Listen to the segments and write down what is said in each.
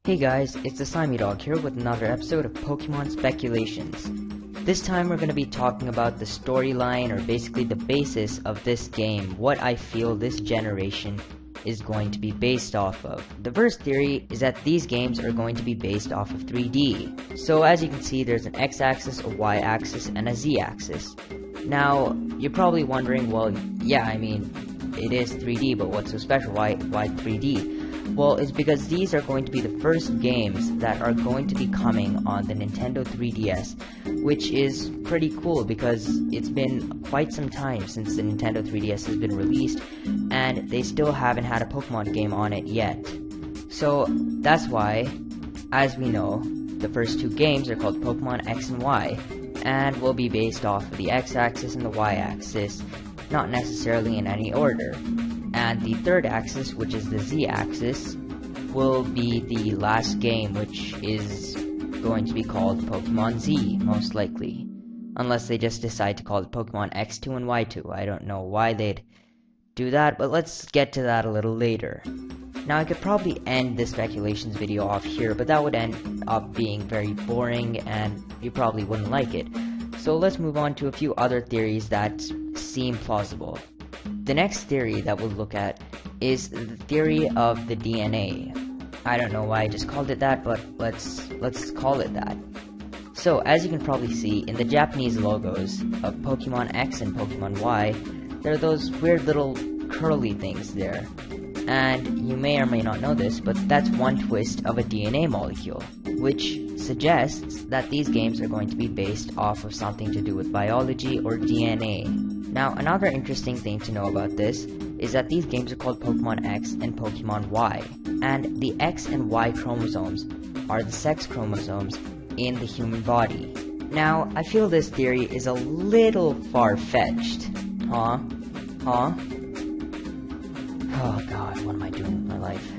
Hey guys, it's the Slimy Dog here with another episode of Pokemon Speculations. This time we're going to be talking about the storyline, or basically the basis of this game, what I feel this generation is going to be based off of. The first theory is that these games are going to be based off of 3D. So as you can see, there's an X-axis, a Y-axis, and a Z-axis. Now, you're probably wondering, well, yeah, I mean, it is 3D, but what's so special? Why 3D? Well, it's because these are going to be the first games that are going to be coming on the Nintendo 3DS, which is pretty cool because it's been quite some time since the Nintendo 3DS has been released, and they still haven't had a Pokemon game on it yet. So, that's why, as we know, the first two games are called Pokemon X and Y, and will be based off of the X-axis and the Y-axis, not necessarily in any order. And the third axis, which is the Z-axis, will be the last game, which is going to be called Pokemon Z, most likely. Unless they just decide to call it Pokemon X2 and Y2. I don't know why they'd do that, but let's get to that a little later. Now, I could probably end this speculations video off here, but that would end up being very boring, and you probably wouldn't like it. So let's move on to a few other theories that seem plausible. The next theory that we'll look at is the theory of the DNA. I don't know why I just called it that, but let's call it that. So, as you can probably see, in the Japanese logos of Pokemon X and Pokemon Y, there are those weird little curly things there. And you may or may not know this, but that's one twist of a DNA molecule, which suggests that these games are going to be based off of something to do with biology or DNA. Now, another interesting thing to know about this is that these games are called Pokemon X and Pokemon Y, and the X and Y chromosomes are the sex chromosomes in the human body. Now, I feel this theory is a little far-fetched. Huh? Oh god, what am I doing with my life?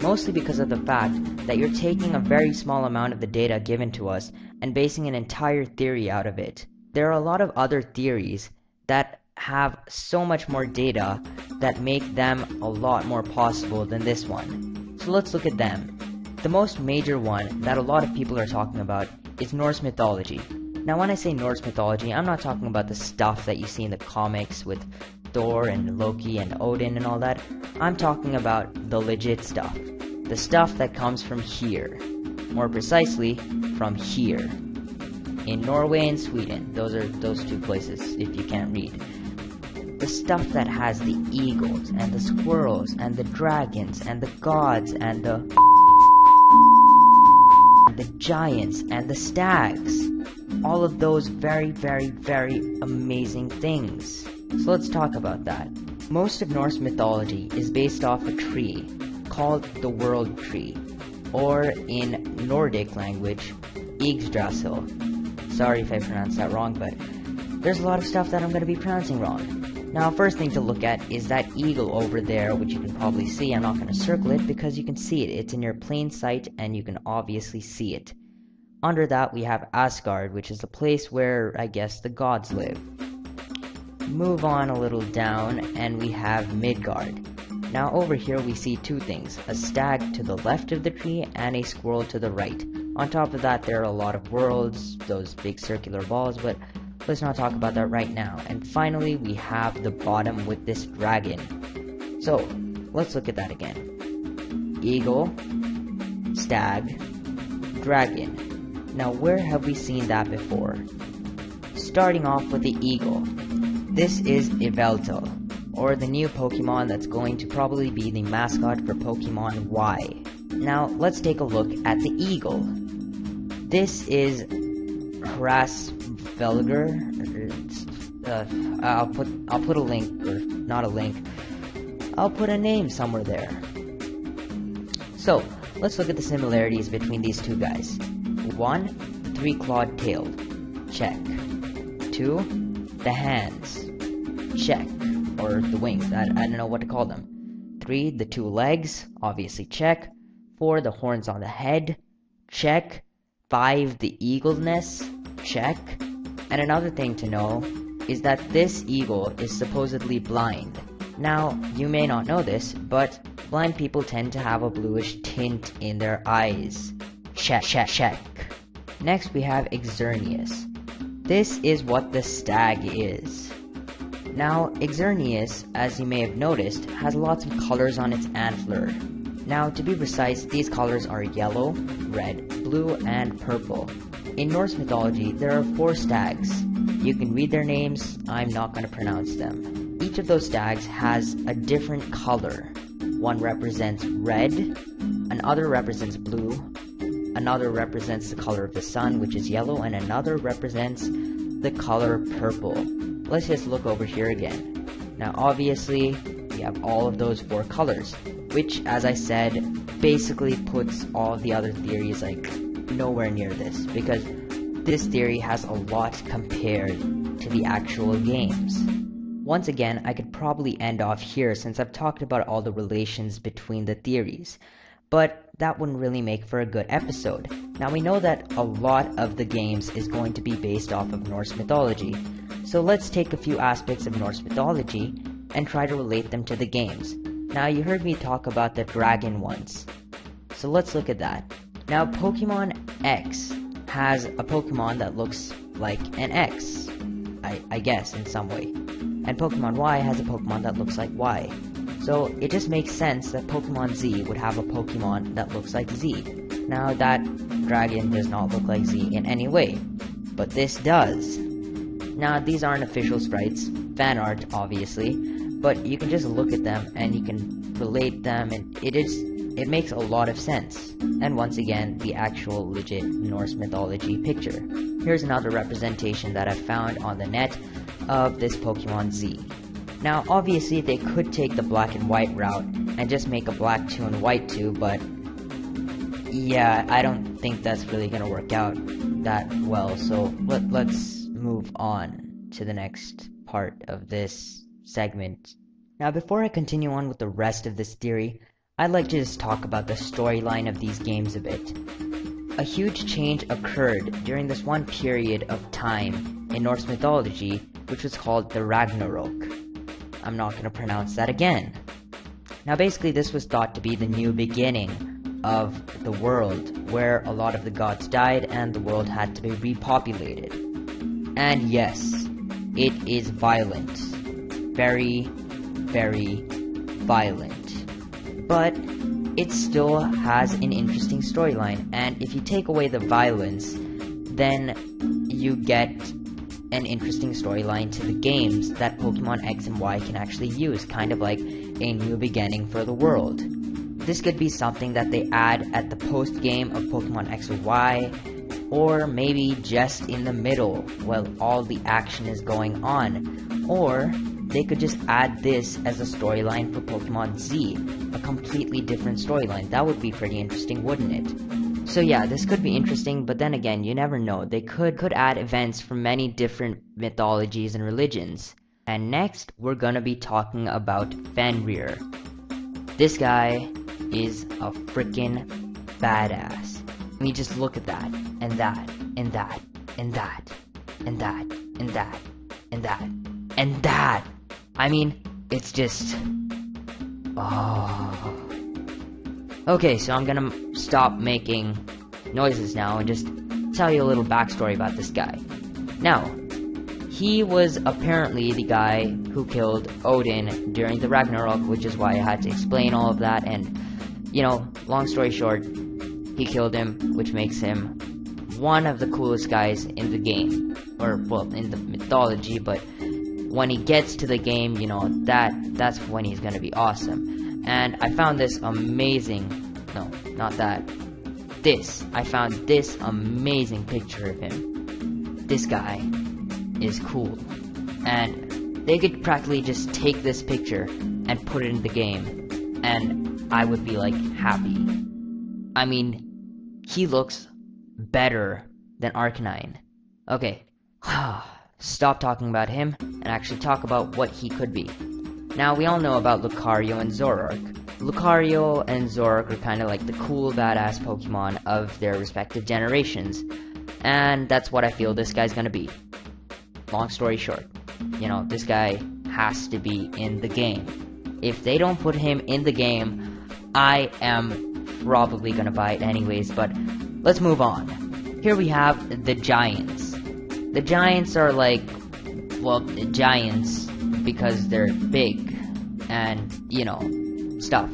Mostly because of the fact that you're taking a very small amount of the data given to us and basing an entire theory out of it. There are a lot of other theories that have so much more data that make them a lot more possible than this one. So let's look at them. The most major one that a lot of people are talking about is Norse mythology. Now, when I say Norse mythology, I'm not talking about the stuff that you see in the comics with Thor and Loki and Odin and all that. I'm talking about the legit stuff. The stuff that comes from here. More precisely, from here. In Norway and Sweden. Those are those two places, if you can't read. The stuff that has the eagles, and the squirrels, and the dragons, and the gods, and the giants, and the stags. All of those very, very, very amazing things. So let's talk about that. Most of Norse mythology is based off a tree called the World Tree, or in Nordic language, Yggdrasil. Sorry if I pronounced that wrong, but there's a lot of stuff that I'm going to be pronouncing wrong. Now, first thing to look at is that eagle over there, which you can probably see. I'm not going to circle it because you can see it. It's in your plain sight, and you can obviously see it. Under that, we have Asgard, which is the place where, I guess, the gods live. Move on a little down, and we have Midgard. Now, over here, we see two things. A stag to the left of the tree, and a squirrel to the right. On top of that, there are a lot of worlds, those big circular balls, but let's not talk about that right now. And finally, we have the bottom with this dragon. So, let's look at that again. Eagle, stag, dragon. Now, where have we seen that before? Starting off with the eagle. This is Yveltal, or the new Pokemon that's going to probably be the mascot for Pokemon Y. Now, let's take a look at the eagle. This is Hrasvelger. I'll put a link, or not a link. I'll put a name somewhere there. So, let's look at the similarities between these two guys. 1, the 3-clawed tail. Check. 2, the hands. Check. Or the wings. I don't know what to call them. 3, the 2 legs. Obviously check. 4, the horns on the head. Check. 5, the eagleness. Check. And another thing to know is that this eagle is supposedly blind. Now, you may not know this, but blind people tend to have a bluish tint in their eyes. Check, check, check. Next we have Exernius. This is what the stag is. Now, Exernius, as you may have noticed, has lots of colors on its antler. Now, to be precise, these colors are yellow, red, blue, and purple. In Norse mythology, there are 4 stags. You can read their names, I'm not going to pronounce them. Each of those stags has a different color. One represents red, another represents blue, another represents the color of the sun, which is yellow, and another represents the color purple. Let's just look over here again. Now obviously, we have all of those 4 colors, which, as I said, basically puts all the other theories like nowhere near this, because this theory has a lot compared to the actual games. Once again, I could probably end off here since I've talked about all the relations between the theories, but that wouldn't really make for a good episode. Now we know that a lot of the games is going to be based off of Norse mythology, so let's take a few aspects of Norse mythology and try to relate them to the games. Now you heard me talk about the dragon once, so let's look at that. Now Pokemon X has a Pokemon that looks like an X, I guess in some way, and Pokemon Y has a Pokemon that looks like Y. So it just makes sense that Pokemon Z would have a Pokemon that looks like Z. Now that dragon does not look like Z in any way, but this does. Now these aren't official sprites, fan art obviously, but you can just look at them and you can relate them, and it makes a lot of sense. And once again, the actual legit Norse mythology picture. Here's another representation that I found on the net of this Pokemon Z. Now obviously they could take the black and white route and just make a black 2 and white 2, but yeah, I don't think that's really gonna work out that well, so let's move on to the next part of this segment. Now before I continue on with the rest of this theory, I'd like to just talk about the storyline of these games a bit. A huge change occurred during this one period of time in Norse mythology, which was called the Ragnarok. I'm not going to pronounce that again. Now basically this was thought to be the new beginning of the world, where a lot of the gods died and the world had to be repopulated. And yes, it is violent. Very, very violent. But it still has an interesting storyline, and if you take away the violence, then you get an interesting storyline to the games that Pokemon X and Y can actually use, kind of like a new beginning for the world. This could be something that they add at the post-game of Pokemon X or Y, or maybe just in the middle while all the action is going on, or they could just add this as a storyline for Pokemon Z, a completely different storyline. That would be pretty interesting, wouldn't it? So yeah, this could be interesting, but then again, you never know. They could add events from many different mythologies and religions. And next, we're gonna be talking about Fenrir. This guy is a freaking badass. I mean, just look at that, and that, and that, and that, and that, and that, and that, and that. I mean, it's just... oh. Okay, so I'm gonna stop making noises now and just tell you a little backstory about this guy. Now, he was apparently the guy who killed Odin during the Ragnarok, which is why I had to explain all of that, and, you know, long story short, he killed him, which makes him one of the coolest guys in the game, or, well, in the mythology, but when he gets to the game, you know, that's when he's gonna be awesome. And I found this amazing, no, not that, I found this amazing picture of him. This guy is cool, and they could practically just take this picture and put it in the game, and I would be like happy. I mean, he looks better than Arcanine. Okay, stop talking about him and actually talk about what he could be. Now, we all know about Lucario and Zoroark. Lucario and Zoroark are kind of like the cool, badass Pokemon of their respective generations, and that's what I feel this guy's gonna be. Long story short, you know, this guy has to be in the game. If they don't put him in the game, I am probably gonna buy it anyways, but let's move on. Here we have the giants. The giants are like, well, giants because they're big and, you know, stuff.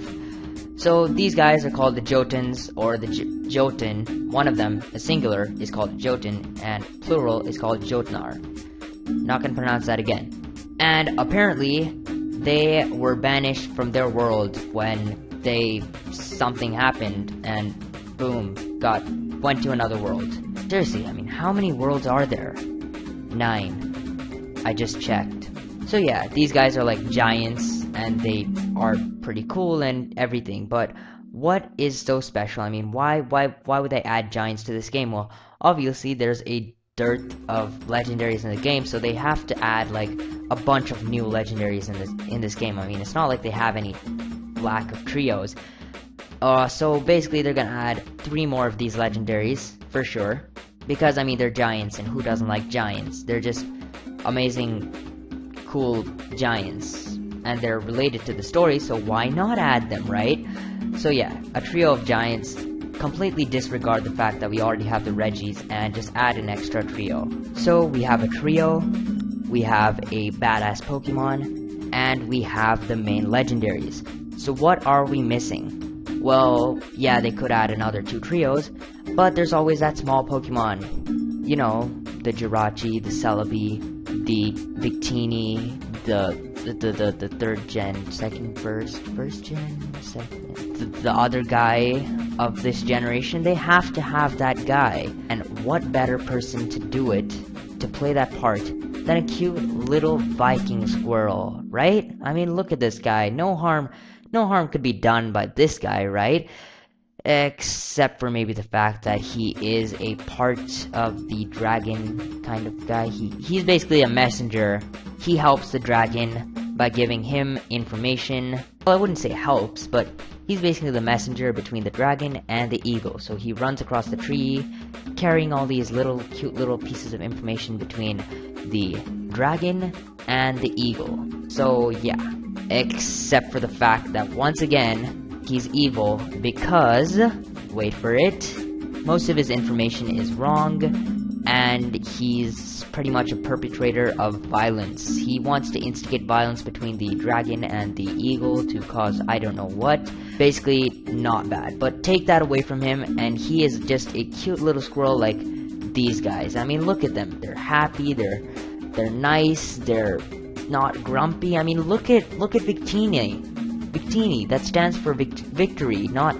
So these guys are called the Jotuns or the Jotun. One of them, a singular, is called Jotun, and plural is called Jotnar. Not gonna pronounce that again. And apparently, they were banished from their world when something happened, and boom, went to another world. Seriously, I mean, how many worlds are there? 9. I just checked. So yeah, these guys are like giants, and they are pretty cool and everything, but what is so special? I mean, why would they add giants to this game? Well, obviously there's a dearth of legendaries in the game, so they have to add like a bunch of new legendaries in this game. I mean, it's not like they have any lack of trios. So basically they're gonna add 3 more of these legendaries for sure, because I mean, they're giants, and who doesn't like giants? They're just amazing, cool giants, and they're related to the story, so why not add them, right? So yeah, a trio of giants. Completely disregard the fact that we already have the Reggies and just add an extra trio. So we have a trio, we have a badass Pokemon, and we have the main legendaries. So what are we missing? Well, yeah, they could add another 2 trios, but there's always that small Pokemon. You know, the Jirachi, the Celebi, the Victini, the 3rd gen, 2nd, 1st gen, 2nd, the other guy of this generation. They have to have that guy, and what better person to do it, to play that part, than a cute little Viking squirrel, right? I mean, look at this guy. No harm could be done by this guy, right? Except for maybe the fact that he is a part of the dragon kind of guy. He's basically a messenger. He helps the dragon by giving him information. Well, I wouldn't say helps, but he's basically the messenger between the dragon and the eagle. So he runs across the tree, carrying all these cute little pieces of information between the dragon and the eagle. So yeah, except for the fact that once again, he's evil because, wait for it, most of his information is wrong, and he's pretty much a perpetrator of violence. He wants to instigate violence between the dragon and the eagle to cause I don't know what. Basically, not bad. But take that away from him, and he is just a cute little squirrel like these guys. I mean, look at them. They're happy, they're nice, they're not grumpy. I mean, look at Victini. Victini, that stands for victory, not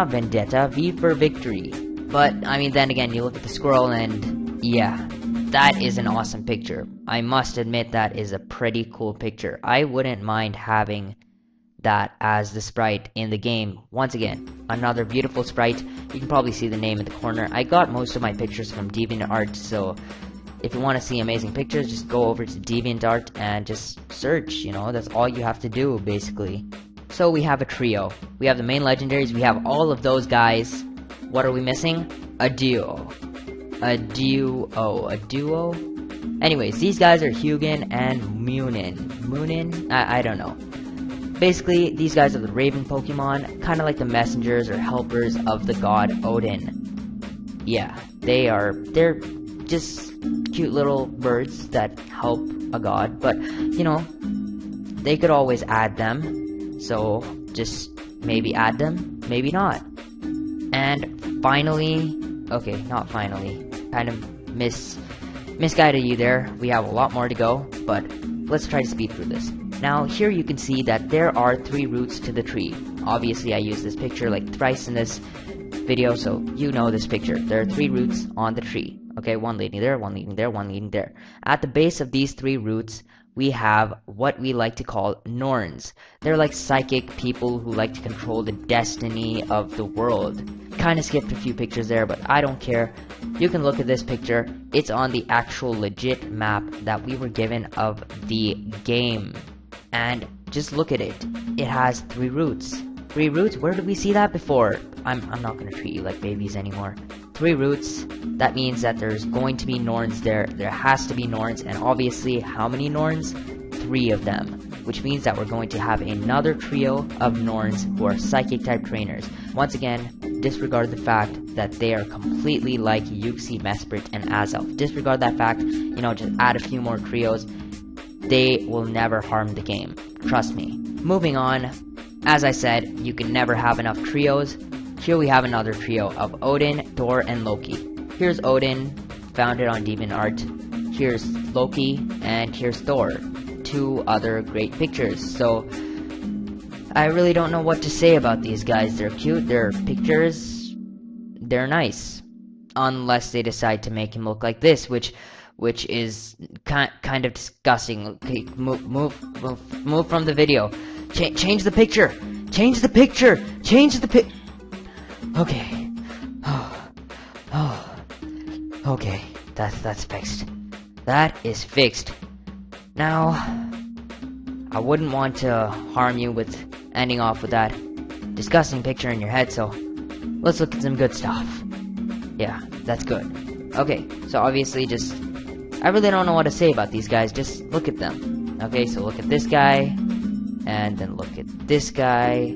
vendetta, V for victory. But, I mean, then again, you look at the squirrel and, yeah, that is an awesome picture. I must admit that is a pretty cool picture. I wouldn't mind having that as the sprite in the game. Once again, another beautiful sprite. You can probably see the name in the corner. I got most of my pictures from DeviantArt, so if you want to see amazing pictures, just go over to DeviantArt and just search, you know, that's all you have to do, basically. So we have a trio. We have the main legendaries, we have all of those guys. What are we missing? A duo. A duo? Anyways, these guys are Hugin and Munin. I don't know. Basically, these guys are the Raven Pokemon, kind of like the messengers or helpers of the god Odin. Yeah, they're just cute little birds that help a god, but, you know, they could always add them, so just maybe add them, maybe not. And finally, okay, not finally, kind of misguided you there, we have a lot more to go, but let's try to speed through this. Now, here you can see that there are 3 roots to the tree. Obviously, I used this picture like thrice in this video, so you know this picture. There are 3 roots on the tree. Okay, one leading there, one leading there, one leading there. At the base of these 3 roots, we have what we like to call Norns. They're like psychic people who like to control the destiny of the world. Kinda skipped a few pictures there, but I don't care. You can look at this picture. It's on the actual legit map that we were given of the game. And just look at it. It has 3 roots. 3 roots? Where did we see that before? I'm not gonna treat you like babies anymore. 3 roots. That means that there's going to be Norns there. There has to be Norns, and obviously, how many Norns? 3 of them. which means that we're going to have another trio of Norns who are psychic type trainers. Once again, disregard the fact that they are completely like Yuxi, Mesprit, and Azelf. Disregard that fact, just add a few more trios. They will never harm the game. Trust me. Moving on, as I said, you can never have enough trios. Here we have another trio of Odin, Thor, and Loki. Here's Odin, founded on DeviantArt. Here's Loki, and here's Thor. Two other great pictures. So, I really don't know what to say about these guys. They're cute, their pictures, they're nice. Unless they decide to make him look like this, which is kind of disgusting. Okay, move from the video. Change the picture. Change the picture. Change the pic. Okay. Okay. That's fixed. That is fixed. Now, I wouldn't want to harm you with ending off with that disgusting picture in your head, so let's look at some good stuff. Yeah, that's good. Okay, so obviously I really don't know what to say about these guys, just look at them. Okay, so look at this guy, and then look at this guy,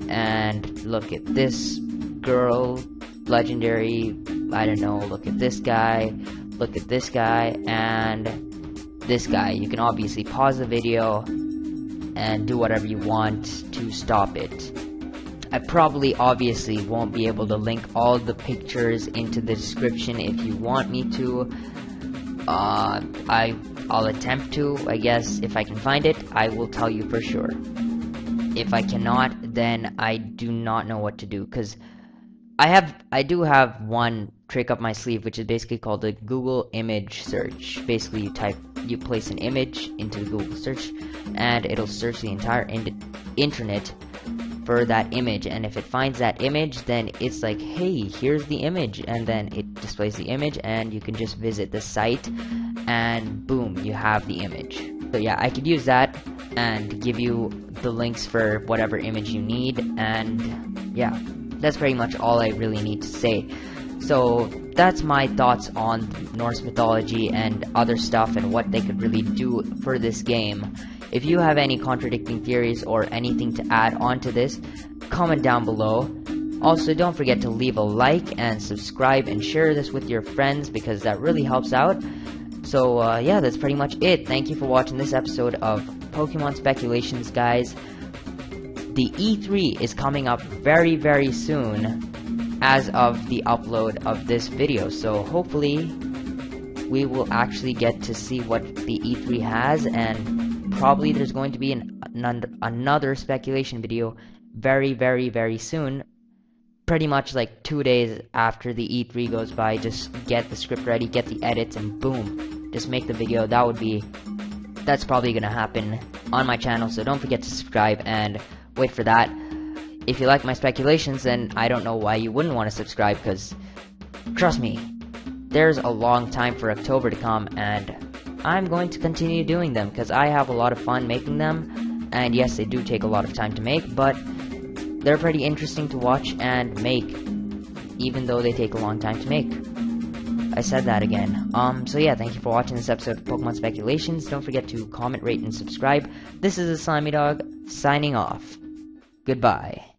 and look at this girl, legendary, I don't know, look at this guy, and this guy. You can obviously pause the video and do whatever you want to stop it. I probably obviously won't be able to link all the pictures into the description. If you want me to, I'll attempt to, I guess. If I can find it, I will tell you for sure. If I cannot, then I do not know what to do, because I do have one trick up my sleeve, which is basically called the Google image search. Basically, you place an image into the Google search, and it'll search the entire internet for that image, and if it finds that image, then it's like, hey, here's the image, and then it displays the image, and you can just visit the site, and boom, you have the image. So yeah, I could use that and give you the links for whatever image you need, and yeah, that's pretty much all I really need to say. So that's my thoughts on Norse mythology and other stuff and what they could really do for this game. If you have any contradicting theories or anything to add on to this, comment down below. Also, don't forget to leave a like and subscribe and share this with your friends, because that really helps out. So yeah, that's pretty much it. Thank you for watching this episode of Pokemon Speculations, guys. The E3 is coming up very, very soon as of the upload of this video, so hopefully we will actually get to see what the E3 has, and probably there's going to be another speculation video very, very, very soon. Pretty much like 2 days after the E3 goes by. Just get the script ready, get the edits, and boom, just make the video. That's probably gonna happen on my channel, so don't forget to subscribe and wait for that. If you like my speculations, then I don't know why you wouldn't want to subscribe, because trust me, there's a long time for October to come, and I'm going to continue doing them because I have a lot of fun making them. And yes, they do take a lot of time to make, but they're pretty interesting to watch and make, even though they take a long time to make. I said that again. So yeah, thank you for watching this episode of Pokemon Speculations. Don't forget to comment, rate, and subscribe. This is the Slimy Dog, signing off. Goodbye.